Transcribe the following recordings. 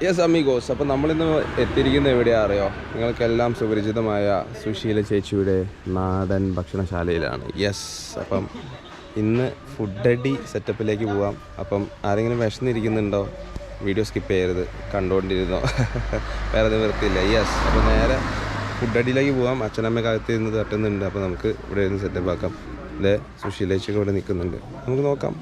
Yes amigos, അപ്പം നമ്മളിന്ന് എത്തിയിരിക്കുന്നത് എവിടെയാണ് അറിയോ? നിങ്ങൾക്കെല്ലാം സുപരിചിതമായ സുശീല ചേച്ചിയുടെ നാടൻ ഭക്ഷണശാലയിലാണ്. യെസ്, അപ്പം ഇന്ന് ഫുഡടി സെറ്റപ്പിലേക്ക് പോവാം. അപ്പം ആരെങ്കിലും വിശന്നിരിക്കുന്നുണ്ടോ? വീഡിയോ സ്കിപ്പ് ചെയ്യരുത്, കണ്ടുകൊണ്ടിരുന്നോ. വേറെ നിവൃത്തിയില്ല. യെസ്, അപ്പോൾ നേരെ ഫുഡടിയിലേക്ക് പോവാം. അച്ഛനമ്മയൊക്കെ അകത്ത് ഇരുന്ന് തട്ടുന്നുണ്ട്. അപ്പോൾ നമുക്ക് ഇവിടെ ഇരുന്ന് സെറ്റപ്പ് ആക്കാം. ഇതേ സുശീല ചേച്ചിയൊക്കെ ഇവിടെ നിൽക്കുന്നുണ്ട്, നമുക്ക് നോക്കാം.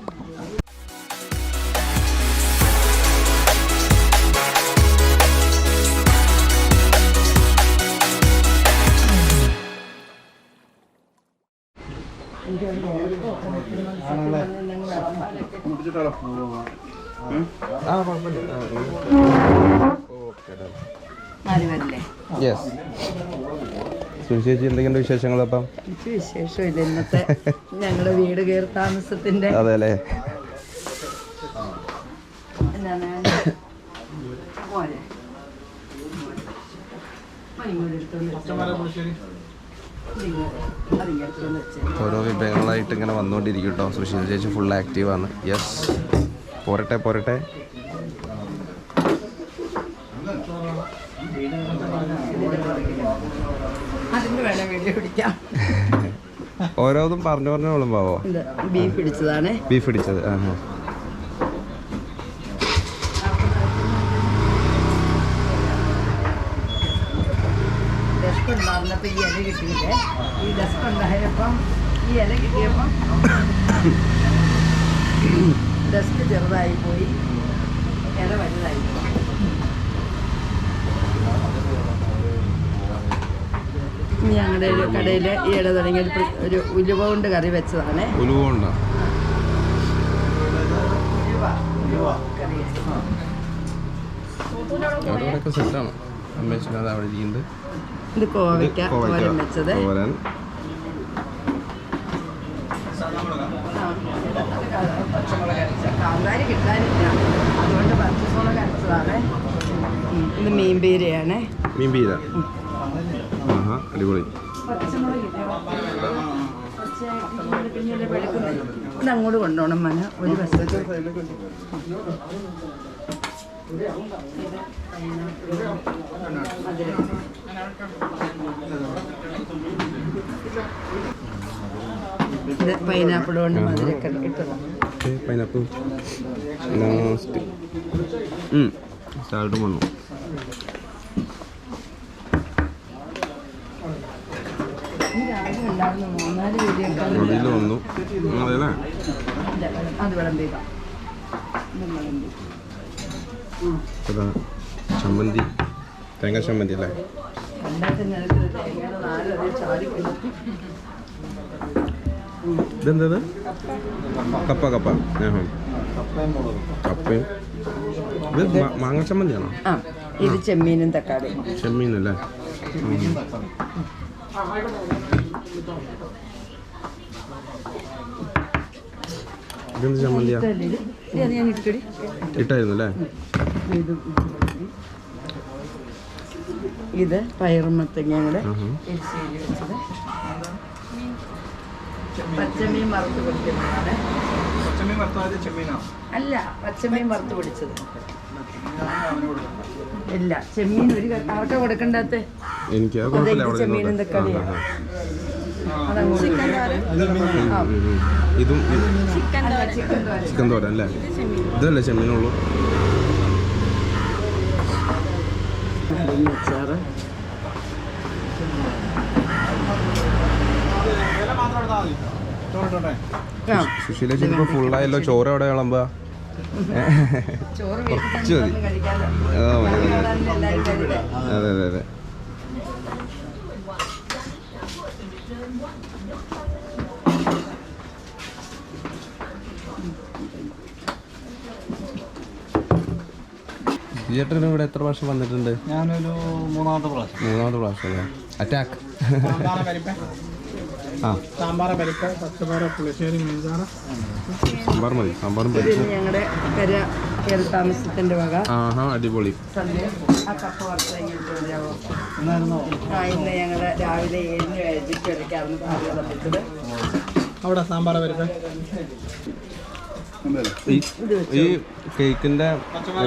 യെസ്, സുശേഷി എന്തൊക്കെയുണ്ട് വിശേഷങ്ങളപ്പം? വിശേഷമില്ല, ഇന്നത്തെ ഞങ്ങളുടെ വീട് കയറി താമസത്തിന്റെ. അതെ അല്ലേ? ഓരോ വിഭവങ്ങളായിട്ട് ഇങ്ങനെ വന്നുകൊണ്ടിരിക്കും കേട്ടോ. സുശീല ചേച്ചി ഫുൾ ആക്റ്റീവാണ്. യെസ്, പോരട്ടെ പോരട്ടെ. ഓരോന്നും പറഞ്ഞു പറഞ്ഞു വിളുമ്പാവോ? ബീഫ് പിടിച്ചതാണ്. ബീഫ് പിടിച്ചത്. ഡെസ്ക് ഉണ്ടായിരുന്നപ്പോൾ ഈ ഇല കിട്ടിയില്ലേ? ഈ ഡെസ്ക് ഉണ്ടായപ്പം ഈ ഇല കിട്ടിയപ്പം ഡെസ്ക് ചെറുതായി പോയി, ഇല വലുതായി. ഞങ്ങളുടെ ഒരു കടയിൽ ഈ ഇട തുടങ്ങിയ ഒരു ഉലുവ കൊണ്ട് കറി വെച്ചതാണ്. ഉലുവ ഉണ്ടോ? സെറ്റാണ്. അവിടെ ഇരിക്കുന്നുണ്ട്. ഇത് കോവയ്ക്ക തോരൻ വെച്ചത്. കാന്താരി കിട്ടാനില്ല, അതുകൊണ്ട് പച്ചമുളക് അരച്ചതാണ്. ഇത് മീൻപീരയാണ്. മീൻപീര അടിപൊളി. ഇത് അങ്ങോട്ട് കൊണ്ടുപോകണം മന ഒരു ബസ്. ഇത് പൈനാപ്പിൾ കൊണ്ട് മധുരൊക്കെ ഇട്ടതാണ്. പൈനാപ്പിൾ ലാസ്റ്റ് സാലഡും വന്നു. വന്നു ചമ്മന്തി, തേങ്ങ ചമ്മന്തി അല്ലേ? ഇതെന്തത്? കപ്പ കപ്പ കപ്പയും. ഇത് മാങ്ങ ചമ്മന്തിയാണോ? ഇത് ചെമ്മീനും തക്കാളി. ചെമ്മീനല്ലേ? ഇതെന്ത് ചമ്മന്തിയാ? ഇട്ടായിരുന്നു അല്ലേ? ഇത് പയറുമത്തങ്ങയുടെ എരിശ്ശേരി വെച്ചത്. പച്ചമീൻ വറുത്ത് പൊടിക്കുന്നതാണ്. അല്ല, പച്ചമീൻ വറുത്ത് പൊടിച്ചത്. ഇല്ല, ചെമ്മീൻ ഒരു അവർക്ക് കൊടുക്കണ്ടാത്ത ചെമ്മീനും തക്കാളിയാണ്. ഇതും ചിക്കൻ തോരൻ അല്ലേ? ഇതല്ലേ ചെമ്മീനുള്ളൂ? അച്ചാറ്. സുശീല ചിലപ്പോൾ ഫുള്ളായല്ലോ. ചോറ് എവിടെ വിളമ്പുക? കുറച്ച് മതി. അതെ അതെ അതെ. ചേട്ടന് ഇവിടെ എത്ര പ്രാവശ്യം വന്നിട്ടുണ്ട്? ഞാനൊരു മൂന്നാമത്തെ പ്രാവശ്യം അല്ലേ? അറ്റാക്ക്. സാമ്പാർ പരിപ്പ്, പച്ചപ്പാറ, പുളിശ്ശേരി, മീൻചാറ്. സാമ്പാർ മതി. സാമ്പാറും പരിപ്പ്. ഞങ്ങളുടെ കര കയറി താമസത്തിന്റെ വക. അടിപൊളി. ഇന്ന് ഞങ്ങള് രാവിലെ 7 കഴിച്ചിട്ടൊക്കെയാണ് തപ്പിച്ചത്. അവിടെ സാമ്പാർ പരിപ്പ്. ഈ കേക്കിന്റെ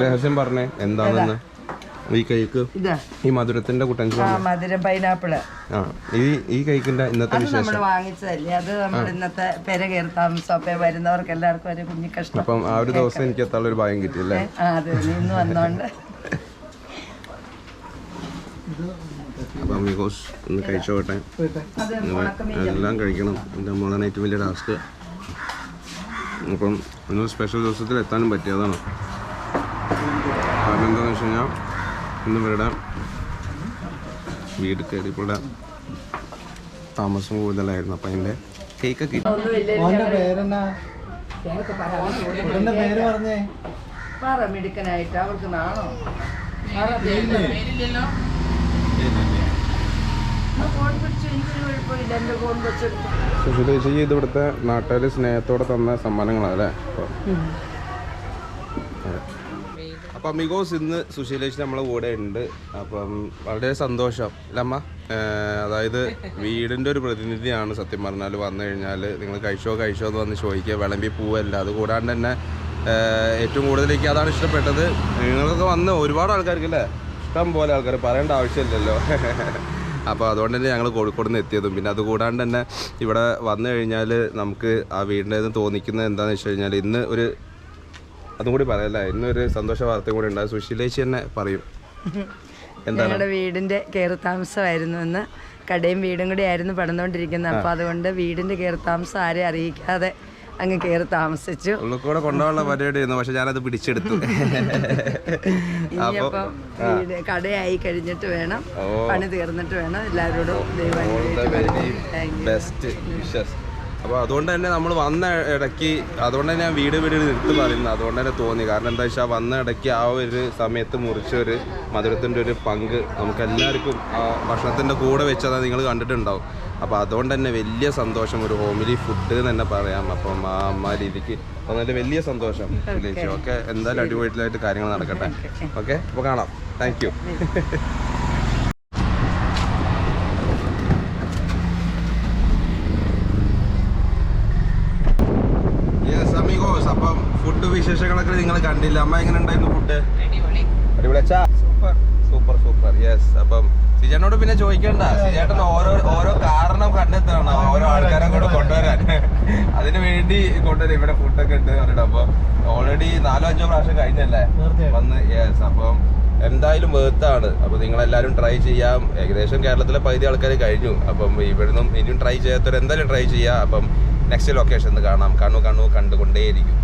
രഹസ്യം പറഞ്ഞേ എന്താണെന്ന്. ഈ കേക്ക് ഇതാ ഈ മധുരത്തിന്റെ കുട്ടൻസ് മധുരം പൈനാപ്പിള് ആ ഈ കേക്കിന്റെ ഇന്നത്തെ അത് വിശേഷം. നമ്മൾ വാങ്ങിച്ചതല്ലേ, അത് നമ്മൾ ഇന്നത്തെ പെര കയറി താമസമൊക്കെ വരുന്നവർക്ക് എല്ലാവർക്കും ഒരു കുഞ്ഞു കഷ്ണം. അപ്പം ആ ഒരു ദിവസം എനിക്ക് എത്താനുള്ള ഒരു ഭാഗ്യം കിട്ടിയല്ലേ. അതെ, ഇന്ന് വന്നോണ്ട്. അപ്പം അമീഗോസ് ഒന്ന് കഴിച്ചോട്ടെ. അത് എല്ലാം കഴിക്കണം, എൻ്റെ മോളാണ് ഏറ്റവും വലിയ ടാസ്ക്. അപ്പം ഇന്ന് സ്പെഷ്യൽ ദിവസത്തിൽ എത്താനും പറ്റിയതാണ്. കാരണം എന്താണെന്ന് വെച്ച് കഴിഞ്ഞാൽ ഇന്ന് ഇവരുടെ വീട് കയറിയപ്പോൾ താമസം കൂടുതലായിരുന്നു. അപ്പം അതിൻ്റെ കേക്ക് കിട്ടി. മിടുക്കനായിട്ട് അവർക്ക് നാണോ സുശീലേച്ചി ഇത് ഇവിടുത്തെ നാട്ടുകാർ സ്നേഹത്തോടെ തന്ന സമ്മാനങ്ങളല്ലേ. അപ്പം അമിഗോസ് ഇന്ന് സുശീലേച്ചി നമ്മളെ കൂടെ ഉണ്ട്. അപ്പം വളരെ സന്തോഷം അല്ലമ്മ. അതായത് വീടിൻ്റെ ഒരു പ്രതിനിധിയാണ് സത്യം പറഞ്ഞാൽ. വന്നു കഴിഞ്ഞാൽ നിങ്ങൾ കഴിച്ചോ എന്ന് വന്ന് ചോദിക്കുക, വിളമ്പി പോവല്ല. അത് കൂടാണ്ട് തന്നെ ഏറ്റവും കൂടുതലേക്ക് അതാണ് ഇഷ്ടപ്പെട്ടത്. നിങ്ങളൊക്കെ വന്ന് ഒരുപാട് ആൾക്കാർക്കല്ലേ, ഇഷ്ടം പോലെ ആൾക്കാർ, പറയേണ്ട ആവശ്യമില്ലല്ലോ. അപ്പോൾ അതുകൊണ്ട് തന്നെ ഞങ്ങൾ കോഴിക്കോട് നിന്ന് എത്തിയതും പിന്നെ അതുകൂടാണ്ട് തന്നെ ഇവിടെ വന്നു കഴിഞ്ഞാൽ നമുക്ക് ആ വീടിൻ്റെ തോന്നിക്കുന്നത് എന്താണെന്ന് വെച്ച് കഴിഞ്ഞാൽ ഇന്ന് ഒരു അതും കൂടി പറയല്ലേ, ഇന്നൊരു സന്തോഷ വാർത്തയും കൂടി ഉണ്ടാകും. സുശീലേച്ചി തന്നെ പറയും എന്താണ്. ഞങ്ങളുടെ വീടിൻ്റെ കയറി താമസമായിരുന്നു എന്ന്. കടയും വീടും കൂടി ആയിരുന്നു പണിതുകൊണ്ടിരിക്കുന്നത്. അപ്പോൾ അതുകൊണ്ട് വീടിൻ്റെ കയറി താമസം ആരെയും അറിയിക്കാതെ അങ്ങ് കയറി താമസിച്ചു. ഉള്ളിക്കൂടെ കൊണ്ടുപോകാനുള്ള പരിപാടിയായിരുന്നു, പക്ഷെ ഞാനത് പിടിച്ചെടുത്തു. ഇനിയപ്പം കടയായി കഴിഞ്ഞിട്ട് വേണം, പണി തീർന്നിട്ട് വേണം. എല്ലാവരോടും ബെസ്റ്റ് വിഷസ്. അപ്പോൾ അതുകൊണ്ട് തന്നെ നമ്മൾ വന്ന ഇടയ്ക്ക് അതുകൊണ്ട് തന്നെ ഞാൻ വീട് എടുത്ത് പറയുന്നത് അതുകൊണ്ട് തന്നെ തോന്നി. കാരണം എന്താ വെച്ചാൽ വന്ന ഇടയ്ക്ക് ആ ഒരു സമയത്ത് മുറിച്ച ഒരു മധുരത്തിൻ്റെ ഒരു പങ്ക് നമുക്കെല്ലാവർക്കും ആ ഭക്ഷണത്തിൻ്റെ കൂടെ വെച്ചത് നിങ്ങൾ കണ്ടിട്ടുണ്ടാവും. അപ്പോൾ അതുകൊണ്ട് തന്നെ വലിയ സന്തോഷം, ഒരു ഹോംലി ഫുഡ് എന്ന് തന്നെ പറയാം. അപ്പം ആ അമ്മ രീതിക്ക് അപ്പോൾ നല്ല വലിയ സന്തോഷം. ഓക്കെ, എന്തായാലും അടിപൊളിയായിട്ട് കാര്യങ്ങൾ നടക്കട്ടെ. ഓക്കെ, അപ്പോൾ കാണാം. Thank you. അപ്പം ഫുഡ് വിശേഷങ്ങളൊക്കെ നിങ്ങൾ കണ്ടില്ല. അമ്മ എങ്ങനെ ഉണ്ടായിരുന്നു ഫുഡ്? അടിപൊളിയാ. സൂപ്പർ. യെസ്. അപ്പം സിജേട്ടനോട് പിന്നെ ചോദിക്കണ്ട, സിജേട്ടൻ ഓരോ കാരണം കണ്ടെത്തണം ഓരോ ആൾക്കാരെ കൂടെ കൊണ്ടുവരാൻ. അതിന് വേണ്ടി കൊണ്ടുവരാം. ഇവിടെ ഫുഡൊക്കെ ഉണ്ട് പറഞ്ഞിട്ട്. അപ്പോൾ ഓൾറെഡി 4-5 പ്രാവശ്യം കഴിഞ്ഞല്ലേ വന്ന്. യെസ്. അപ്പം എന്തായാലും വേർത്താണ്. അപ്പോൾ നിങ്ങളെല്ലാവരും ട്രൈ ചെയ്യാം. ഏകദേശം കേരളത്തിലെ പകുതി ആൾക്കാർ കഴിഞ്ഞു. അപ്പം ഇവിടുന്ന് ഇനിയും ട്രൈ ചെയ്യാത്തവർ എന്തായാലും ട്രൈ ചെയ്യുക. അപ്പം നെക്സ്റ്റ് ലൊക്കേഷൻ കാണാം. കണ്ടുകൊണ്ടേയിരിക്കും.